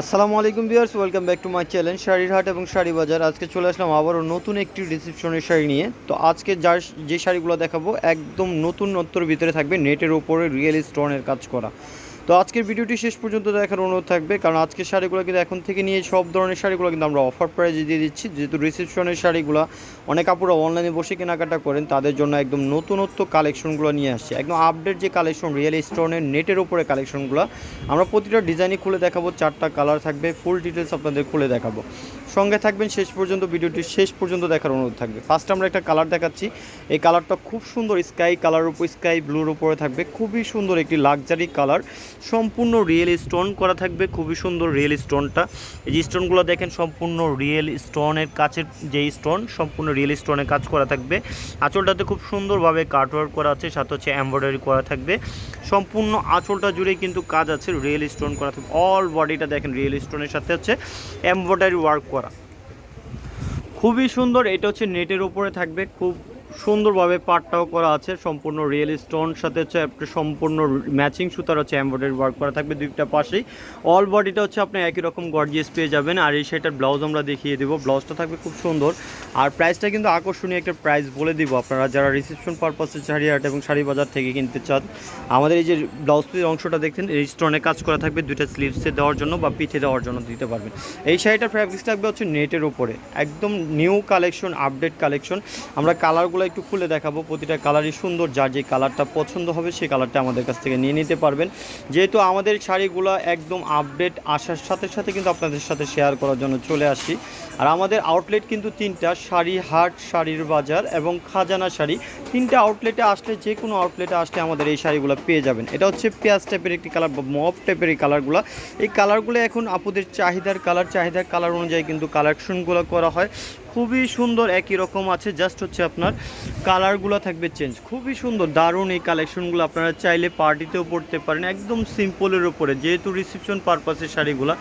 আসসালামু আলাইকুম viewers, welcome back to my channel শাড়ির হাট এবং শাড়ি বাজার। আজকে চলে আসলাম আবারও নতুন একটি রিসেপশনের শাড়ি নিয়ে। তো আজকে যে শাড়িগুলো দেখাবো একদম নতুনত্বর ভিতরে থাকবে, নেটের ওপরে রিয়েল স্টোনের কাজ করা। তো আজকের ভিডিওটি শেষ পর্যন্ত দেখার অনুরোধ থাকবে, কারণ আজকের শাড়িগুলো কিন্তু এখন থেকে নিয়ে সব ধরনের শাড়িগুলো কিন্তু আমরা অফার প্রাইজে দিয়ে দিচ্ছি। যেহেতু রিসেপশনের শাড়িগুলো অনেক আপুরা অনলাইনে বসে কেনাকাটা করেন, তাদের জন্য একদম নতুনত্ব কালেকশনগুলো নিয়ে আসছে। একদম আপডেট যে কালেকশন, রিয়েল স্টোনের নেটের ওপরে কালেকশনগুলো আমরা প্রতিটা ডিজাইনই খুলে দেখাবো। 4টা কালার থাকবে, ফুল ডিটেলস আপনাদের খুলে দেখাবো। সঙ্গে থাকবেন শেষ পর্যন্ত, ভিডিওটি শেষ পর্যন্ত দেখার অনুরোধ থাকবে। ফার্স্ট আমরা একটা কালার দেখাচ্ছি। এই কালারটা খুব সুন্দর, স্কাই কালার উপর স্কাই ব্লুর উপরে থাকবে, খুবই সুন্দর একটি লাক্সারি কালার। সম্পূর্ণ রিয়েল স্টোন করা থাকবে, খুবই সুন্দর রিয়েল স্টোনটা। এই যে স্টোনগুলো দেখেন, সম্পূর্ণ রিয়েল স্টোনের কাছের যে স্টোন, সম্পূর্ণ রিয়েল স্টোনের কাজ করা থাকবে। আঁচলটাতে খুব সুন্দরভাবে কাটওয়ার্ক করা আছে, সাথে হচ্ছে এমব্রয়ডারি করা থাকবে। সম্পূর্ণ আঁচলটা জুড়ে কিন্তু কাজ আছে, রিয়েল স্টোন করা থাকবে। অল বডিটা দেখেন রিয়েল স্টোনের সাথে হচ্ছে এমব্রয়ডারি ওয়ার্ক করা, খুবই সুন্দর। এটা হচ্ছে নেটের উপরে থাকবে, খুব সুন্দরভাবে পাটটাও করা আছে, সম্পূর্ণ রিয়েল স্টোন সাথে হচ্ছে একটা সম্পূর্ণ ম্যাচিং সুতার হচ্ছে এমব্রয়ডারি ওয়ার্ক করা থাকবে দুইটা পাশেই। অল বডিটা হচ্ছে আপনি একই রকম গর্জিয়াস পেয়ে যাবেন। আর এই শাড়িটার ব্লাউজ আমরা দেখিয়ে দেবো, ব্লাউজটা থাকবে খুব সুন্দর। আর প্রাইসটা কিন্তু আকর্ষণীয় একটা প্রাইস বলে দিব, আপনারা যারা রিসেপশন পারপাসে শাড়ি হাট এবং শাড়ি বাজার থেকে কিনতে চান। আমাদের এই যে ব্লাউজ পিসের অংশটা দেখছেন, এই স্টোনে কাজ করা থাকবে, দুইটা স্লিভসে দেওয়ার জন্য বা পিঠে দেওয়ার জন্য দিতে পারবেন। এই শাড়িটার ফ্যাব্রিক্স থাকবে হচ্ছে নেটের উপরে, একদম নিউ কালেকশন, আপডেট কালেকশন। আমরা কালারগুলো একটু খুলে দেখাবো, প্রতিটা কালারই সুন্দর। যার যে কালারটা পছন্দ হবে সেই কালারটা আমাদের কাছ থেকে নিয়ে নিতে পারবেন। যেহেতু আমাদের শাড়িগুলো একদম আপডেট আসার সাথে সাথে কিন্তু আপনাদের সাথে শেয়ার করার জন্য চলে আসি। আর আমাদের আউটলেট কিন্তু 3টা, শাড়ি হাট, শাড়ির বাজার এবং খাজানা শাড়ি। 3টা আউটলেটে আসলে, যে কোনো আউটলেটে আসলে আমাদের এই শাড়িগুলো পেয়ে যাবেন। এটা হচ্ছে পেঁয়াজ টাইপের একটি কালার বা মপ টাইপের এই কালারগুলো। এই কালারগুলো এখন আপুদের চাহিদার কালার অনুযায়ী কিন্তু কালেকশনগুলো করা হয়। খুবই সুন্দর, একই রকম আছে, জাস্ট হচ্ছে আপনার কালারগুলো থাকবে চেঞ্জ। খুবই সুন্দর, দারুণ এই কালেকশনগুলো। আপনারা চাইলে পার্টিতেও পরতে পারেন, একদম সিম্পলের উপরে। যেহেতু রিসেপশন পারপাসের শাড়িগুলো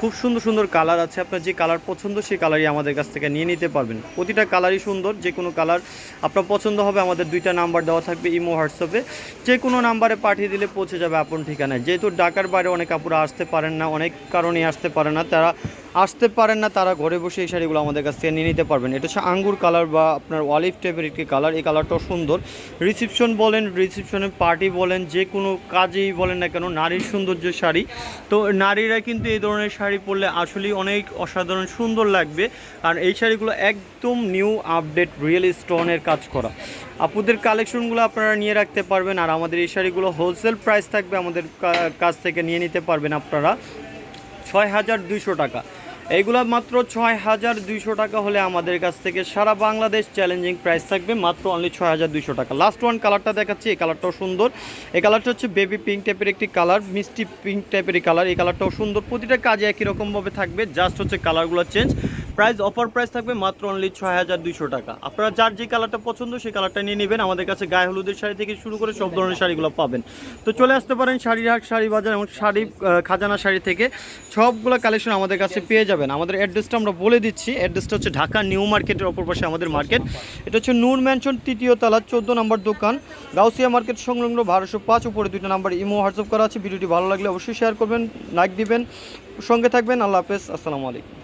খুব সুন্দর সুন্দর কালার আছে, আপনার যে কালার পছন্দ সেই কালারই আমাদের কাছ থেকে নিয়ে নিতে পারবেন। প্রতিটা কালারই সুন্দর, যে কোনো কালার আপনার পছন্দ হবে। আমাদের 2টা নাম্বার দেওয়া থাকবে ইমো হোয়াটসঅ্যাপে, যে কোনো নাম্বারে পাঠিয়ে দিলে পৌঁছে যাবে আপন ঠিকানায়। যেহেতু ঢাকার বাইরে অনেক আপুরা আসতে পারেন না, অনেক কারণে আসতে পারে না, তারা ঘরে বসে এই শাড়িগুলো আমাদের কাছ থেকে নিয়ে নিতে পারবেন। এটা হচ্ছে আঙ্গুর কালার বা আপনার অলিভ টাইপের একটি কালার। এই কালারটাও সুন্দর। রিসেপশন বলেন, রিসেপশনের পার্টি বলেন, যে কোনো কাজেই বলেন না কেন, নারীর সৌন্দর্য শাড়ি। তো নারীরা কিন্তু এই ধরনের শাড়ি পরলে আসলেই অনেক অসাধারণ সুন্দর লাগবে। আর এই শাড়িগুলো একদম নিউ আপডেট রিয়েল স্টোনের কাজ করা। আপুদের কালেকশনগুলো আপনারা নিয়ে রাখতে পারবেন। আর আমাদের এই শাড়িগুলো হোলসেল প্রাইস থাকবে, আমাদের কাছ থেকে নিয়ে নিতে পারবেন আপনারা 6200 টাকা। এইগুলো মাত্র 6200 টাকা হলে আমাদের কাছ থেকে সারা বাংলাদেশ চ্যালেঞ্জিং প্রাইস থাকবে, মাত্র অনলি 6200 টাকা। লাস্ট ওয়ান কালারটা দেখাচ্ছি, এই কালারটাও সুন্দর। এই কালারটা হচ্ছে বেবি পিঙ্ক টাইপের একটি কালার, মিষ্টি পিঙ্ক টাইপের কালার। এই কালারটাও সুন্দর, প্রতিটা কাজে একই রকমভাবে থাকবে, জাস্ট হচ্ছে কালারগুলো চেঞ্জ। প্রাইস অফার প্রাইস থাকবে মাত্র অনলি 6200 টাকা। আপনারা যার যে কালারটা পছন্দ সেই কালারটা নিয়ে নেবেন। আমাদের কাছে গায়ে হলুদের শাড়ি থেকে শুরু করে সব ধরনের শাড়িগুলো পাবেন। তো চলে আসতে পারেন শাড়ির হাট, শাড়ি বাজার এবং খাজানা শাড়ি থেকে সবগুলো কালেকশন আমাদের কাছে পেয়ে যাবেন। আমাদের অ্যাড্রেসটা আমরা বলে দিচ্ছি। অ্যাড্রেসটা হচ্ছে ঢাকা নিউ মার্কেটের অপর পাশে আমাদের মার্কেট। এটা হচ্ছে নূর ম্যানশন 3য় তলা 14 নম্বর দোকান, গাউসিয়া মার্কেট সংলগ্ন 1205। উপরে 2টা নাম্বার ইমো হোয়াটসঅ্যাপ করা আছে। ভিডিওটি ভালো লাগলে অবশ্যই শেয়ার করবেন, লাইক দিবেন, সঙ্গে থাকবেন। আল্লাহ হাফেজ, আসসালামু আলাইকুম।